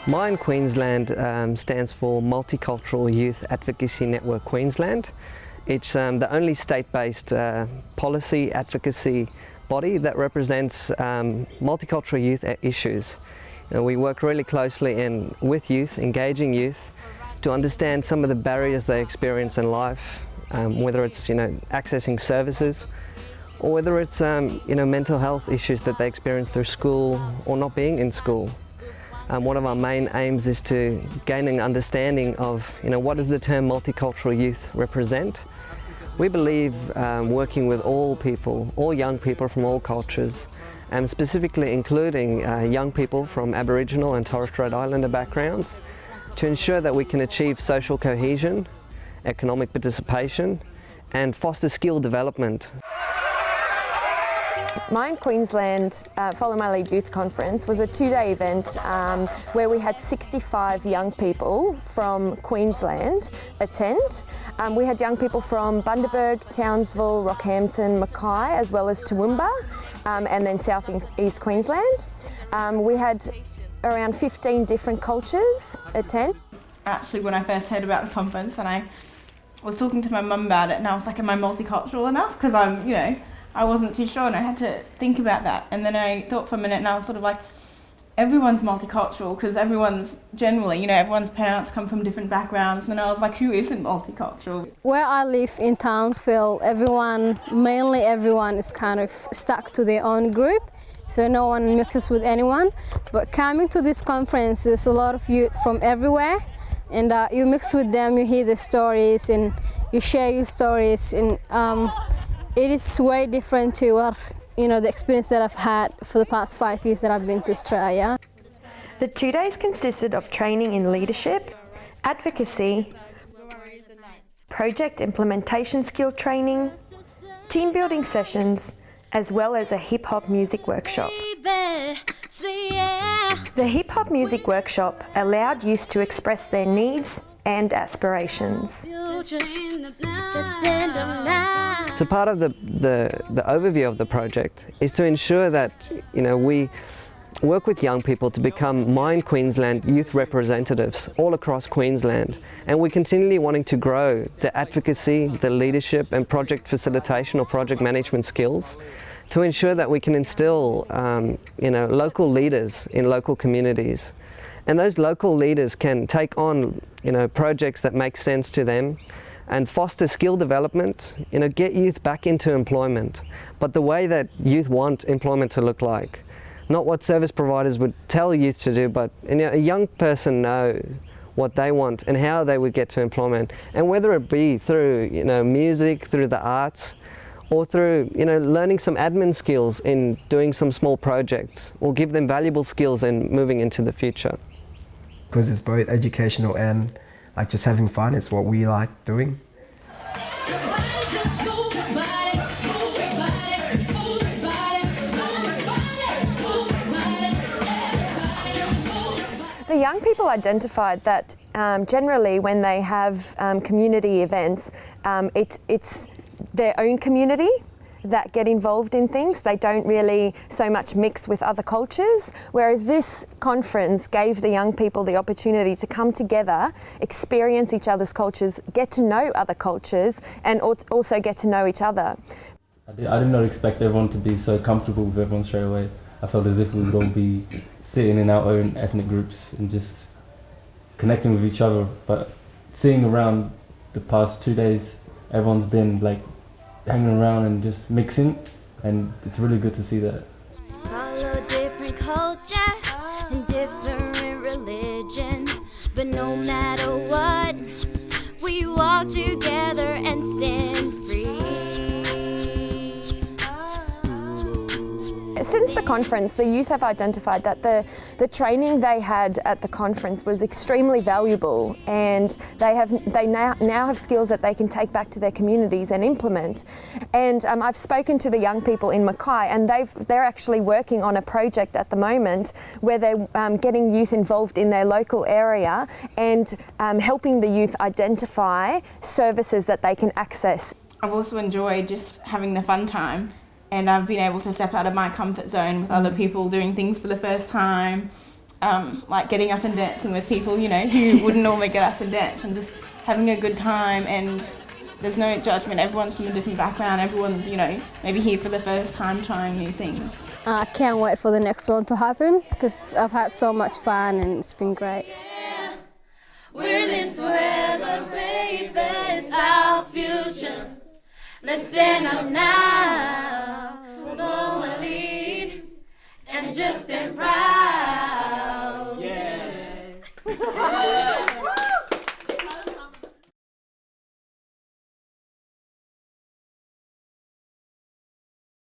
MYAN Queensland stands for Multicultural Youth Advocacy Network Queensland. It's the only state-based policy advocacy body that represents multicultural youth issues. We work really closely with youth, engaging youth, to understand some of the barriers they experience in life, whether it's accessing services, or whether it's mental health issues that they experience through school or not being in school. One of our main aims is to gain an understanding of what does the term multicultural youth represent. We believe working with all people, all young people from all cultures, and specifically including young people from Aboriginal and Torres Strait Islander backgrounds, to ensure that we can achieve social cohesion, economic participation, and foster skill development. MYAN Queensland Follow My Lead Youth Conference was a two-day event where we had 65 young people from Queensland attend. We had young people from Bundaberg, Townsville, Rockhampton, Mackay, as well as Toowoomba, and then South East Queensland. We had around 15 different cultures attend. Actually, when I first heard about the conference, and I was talking to my mum about it, and I was like, am I multicultural enough? Because I wasn't too sure, and I had to think about that. And then I thought for a minute, and I was sort of like, everyone's multicultural, because everyone's generally, everyone's parents come from different backgrounds. And then I was like, who isn't multicultural? Where I live in Townsville, mainly everyone is kind of stuck to their own group, so no one mixes with anyone. But coming to this conference, there's a lot of youth from everywhere, and you mix with them, you hear the stories, and you share your stories, and it is way different to what, the experience that I've had for the past 5 years that I've been to Australia. The 2 days consisted of training in leadership, advocacy, project implementation skill training, team building sessions, as well as a hip-hop music workshop. The hip-hop music workshop allowed youth to express their needs and aspirations. So part of the overview of the project is to ensure that we work with young people to become MYAN Queensland youth representatives all across Queensland, and we're continually wanting to grow the advocacy, the leadership and project facilitation or project management skills to ensure that we can instill local leaders in local communities. And those local leaders can take on projects that make sense to them and foster skill development, get youth back into employment, but the way that youth want employment to look like. Not what service providers would tell youth to do, but a young person knows what they want and how they would get to employment. And whether it be through music, through the arts, or through learning some admin skills in doing some small projects, will give them valuable skills in moving into the future. Because it's both educational and just having fun. It's what we like doing. The young people identified that generally when they have community events, it's their own community that get involved in things. They don't really so much mix with other cultures, whereas this conference gave the young people the opportunity to come together, experience each other's cultures, get to know other cultures, and also get to know each other. I did not expect everyone to be so comfortable with everyone straight away. I felt as if we would all be sitting in our own ethnic groups and just connecting with each other. But seeing around the past 2 days, everyone's been hanging around and just mixing, and it's really good to see that. Follow different culture and different religion, but no matter what, we walk together and stand free. Since the conference, the youth have identified that the training they had at the conference was extremely valuable, and they now have skills that they can take back to their communities and implement. And I've spoken to the young people in Mackay, and they're actually working on a project at the moment where they're getting youth involved in their local area and helping the youth identify services that they can access. I've also enjoyed just having the fun time, and I've been able to step out of my comfort zone with other people doing things for the first time, like getting up and dancing with people, you know, who wouldn't normally get up and dance, and just having a good time. And there's no judgment. Everyone's from a different background. Everyone's, you know, maybe here for the first time trying new things. I can't wait for the next one to happen because I've had so much fun and it's been great. Yeah, we're this forever, baby, it's our future. Let's stand up now, follow a lead, and just stand proud.